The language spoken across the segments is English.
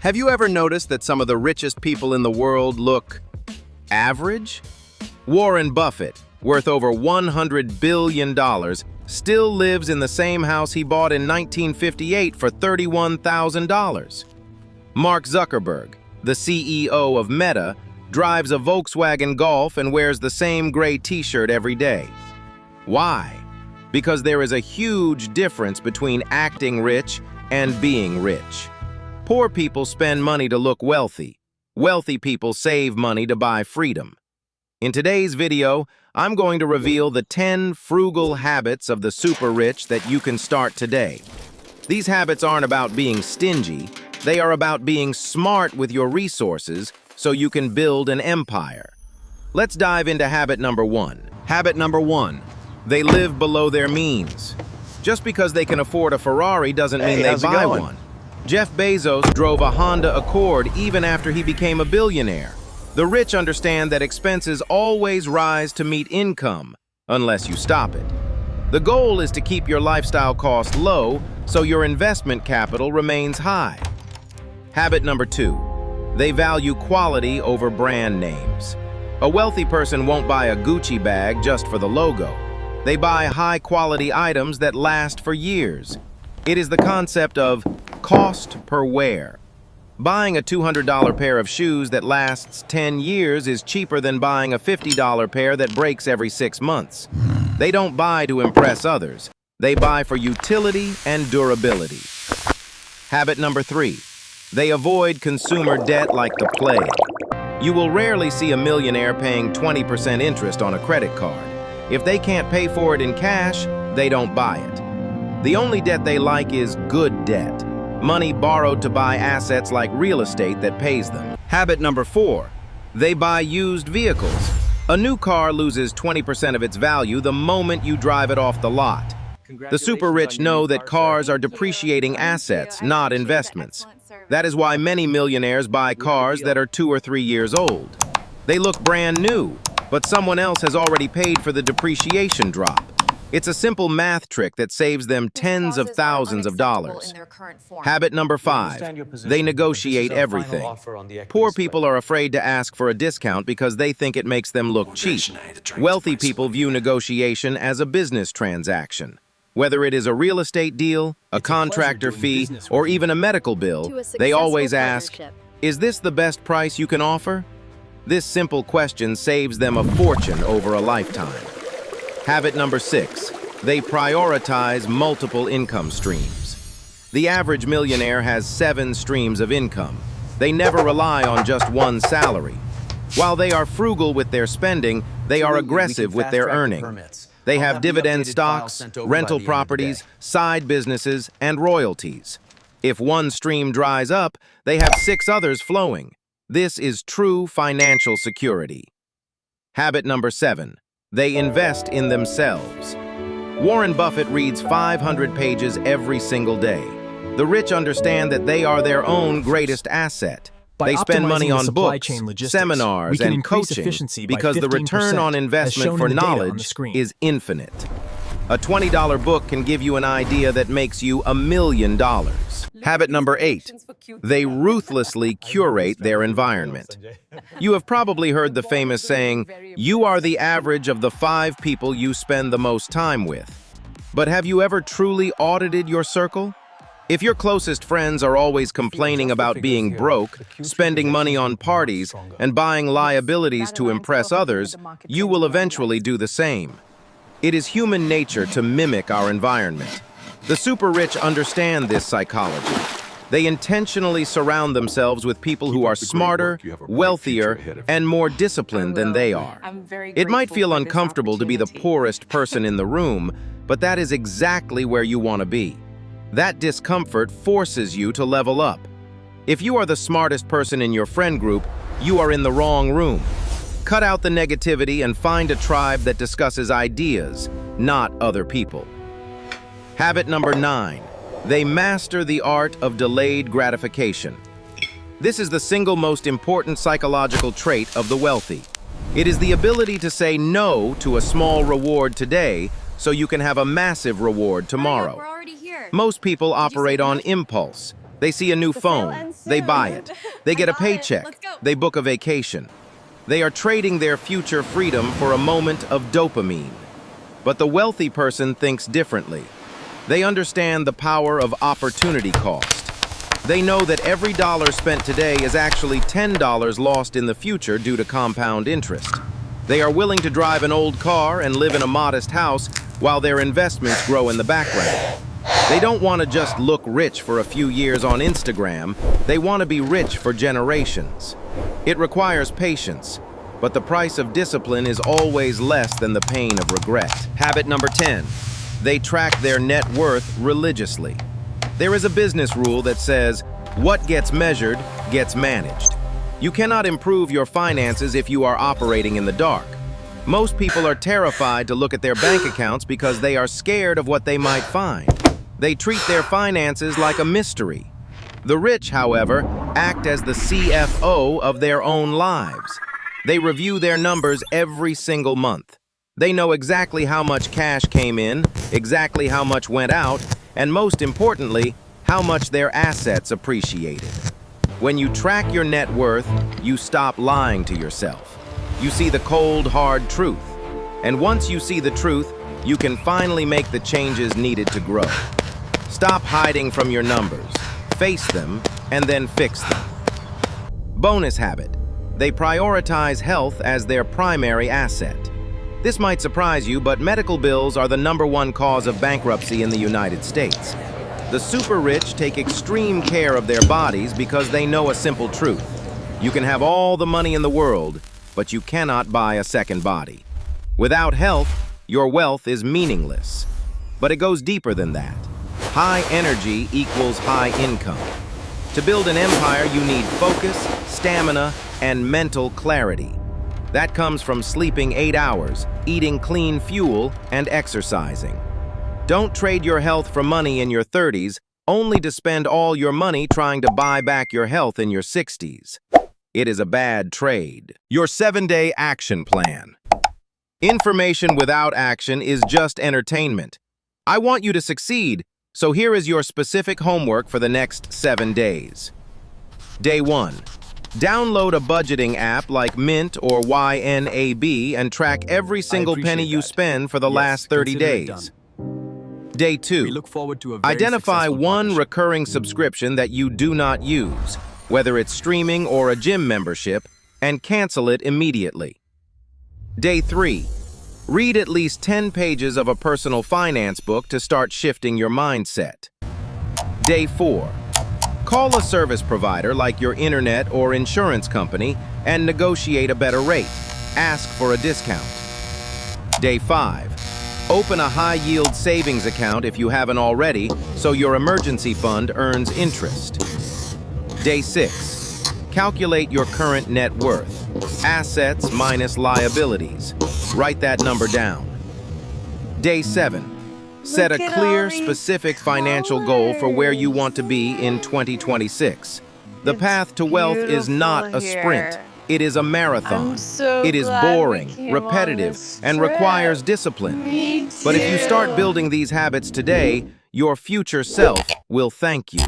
Have you ever noticed that some of the richest people in the world look average? Warren Buffett, worth over $100 billion, still lives in the same house he bought in 1958 for $31,000. Mark Zuckerberg, the CEO of Meta, drives a Volkswagen Golf and wears the same gray t-shirt every day. Why? Because there is a huge difference between acting rich and being rich. Poor people spend money to look wealthy. Wealthy people save money to buy freedom. In today's video, I'm going to reveal the 10 frugal habits of the super rich that you can start today. These habits aren't about being stingy. They are about being smart with your resources so you can build an empire. Let's dive into habit number 1. Habit number 1. They live below their means. Just because they can afford a Ferrari doesn't mean they buy one. Jeff Bezos drove a Honda Accord even after he became a billionaire. The rich understand that expenses always rise to meet income, unless you stop it. The goal is to keep your lifestyle costs low so your investment capital remains high. Habit number 2. They value quality over brand names. A wealthy person won't buy a Gucci bag just for the logo. They buy high-quality items that last for years. It is the concept of cost per wear. Buying a $200 pair of shoes that lasts 10 years is cheaper than buying a $50 pair that breaks every 6 months. They don't buy to impress others. They buy for utility and durability. Habit number 3. They avoid consumer debt like the plague. You will rarely see a millionaire paying 20% interest on a credit card. If they can't pay for it in cash, they don't buy it. The only debt they like is good debt. Money borrowed to buy assets like real estate that pays them. Habit number 4. They buy used vehicles. A new car loses 20% of its value the moment you drive it off the lot. The super rich know that cars are depreciating assets, not investments. That is why many millionaires buy cars that are 2 or 3 years old. They look brand new, but someone else has already paid for the depreciation drop. It's a simple math trick that saves them tens of thousands of dollars. Habit number 5. They negotiate everything. Poor people are afraid to ask for a discount because they think it makes them look cheap. Wealthy people view negotiation as a business transaction. Whether it is a real estate deal, a contractor fee, or even a medical bill, they always ask, "Is this the best price you can offer?" This simple question saves them a fortune over a lifetime. Habit number 6. They prioritize multiple income streams. The average millionaire has 7 streams of income. They never rely on just one salary. While they are frugal with their spending, they are aggressive with their earning. They have dividend stocks, rental properties, side businesses, and royalties. If one stream dries up, they have 6 others flowing. This is true financial security. Habit number 7. They invest in themselves. Warren Buffett reads 500 pages every single day. The rich understand that they are their own greatest asset. They spend money on books, seminars, and coaching because the return on investment for knowledge is infinite. A $20 book can give you an idea that makes you $1 million. Habit number 8. They ruthlessly curate their environment. You have probably heard the famous saying, "You are the average of the 5 people you spend the most time with." But have you ever truly audited your circle? If your closest friends are always complaining about being broke, spending money on parties, and buying liabilities to impress others, you will eventually do the same. It is human nature to mimic our environment. The super rich understand this psychology. They intentionally surround themselves with people who are smarter, wealthier, and more disciplined than they are. It might feel uncomfortable to be the poorest person in the room, but that is exactly where you want to be. That discomfort forces you to level up. If you are the smartest person in your friend group, you are in the wrong room. Cut out the negativity and find a tribe that discusses ideas, not other people. Habit number 9. They master the art of delayed gratification. This is the single most important psychological trait of the wealthy. It is the ability to say no to a small reward today so you can have a massive reward tomorrow. Most people operate on impulse. They see a new The sale phone, ends they soon. buy it. They get I a got it. paycheck, Let's go. they book a vacation. They are trading their future freedom for a moment of dopamine. But the wealthy person thinks differently. They understand the power of opportunity cost. They know that every dollar spent today is actually $10 lost in the future due to compound interest. They are willing to drive an old car and live in a modest house while their investments grow in the background. They don't want to just look rich for a few years on Instagram. They want to be rich for generations. It requires patience, but the price of discipline is always less than the pain of regret. Habit number 10. They track their net worth religiously. There is a business rule that says, what gets measured gets managed. You cannot improve your finances if you are operating in the dark. Most people are terrified to look at their bank accounts because they are scared of what they might find. They treat their finances like a mystery. The rich, however, act as the CFO of their own lives. They review their numbers every single month. They know exactly how much cash came in, exactly how much went out, and most importantly, how much their assets appreciated. When you track your net worth, you stop lying to yourself. You see the cold, hard truth. And once you see the truth, you can finally make the changes needed to grow. Stop hiding from your numbers, face them, and then fix them. Bonus habit. They prioritize health as their primary asset. This might surprise you, but medical bills are the #1 cause of bankruptcy in the United States. The super rich take extreme care of their bodies because they know a simple truth. You can have all the money in the world, but you cannot buy a second body. Without health, your wealth is meaningless. But it goes deeper than that. High energy equals high income. To build an empire, you need focus, stamina, and mental clarity. That comes from sleeping 8 hours, eating clean fuel, and exercising. Don't trade your health for money in your 30s, only to spend all your money trying to buy back your health in your 60s. It is a bad trade. Your 7-day action plan. Information without action is just entertainment. I want you to succeed, so here is your specific homework for the next 7 days. Day 1. Download a budgeting app like Mint or YNAB and track every single penny you spend for the last 30 days. Day 2. We look forward to a very Identify successful one partnership. recurring subscription that you do not use, whether it's streaming or a gym membership, and cancel it immediately. Day 3. Read at least 10 pages of a personal finance book to start shifting your mindset. Day 4. Call a service provider like your internet or insurance company and negotiate a better rate. Ask for a discount. Day 5. Open a high-yield savings account if you haven't already, so your emergency fund earns interest. Day 6. Calculate your current net worth. Assets minus liabilities. Write that number down. Day 7. Set a Look at clear, all these specific financial goal for where you want to be in 2026. The path to wealth is not a sprint. It is a marathon. I'm so It is glad we boring, came on repetitive, this and trip. requires discipline. Me But if you start too. building these habits today, your future self will thank you.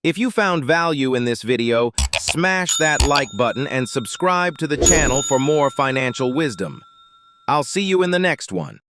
If you found value in this video, smash that like button and subscribe to the channel for more financial wisdom. I'll see you in the next one.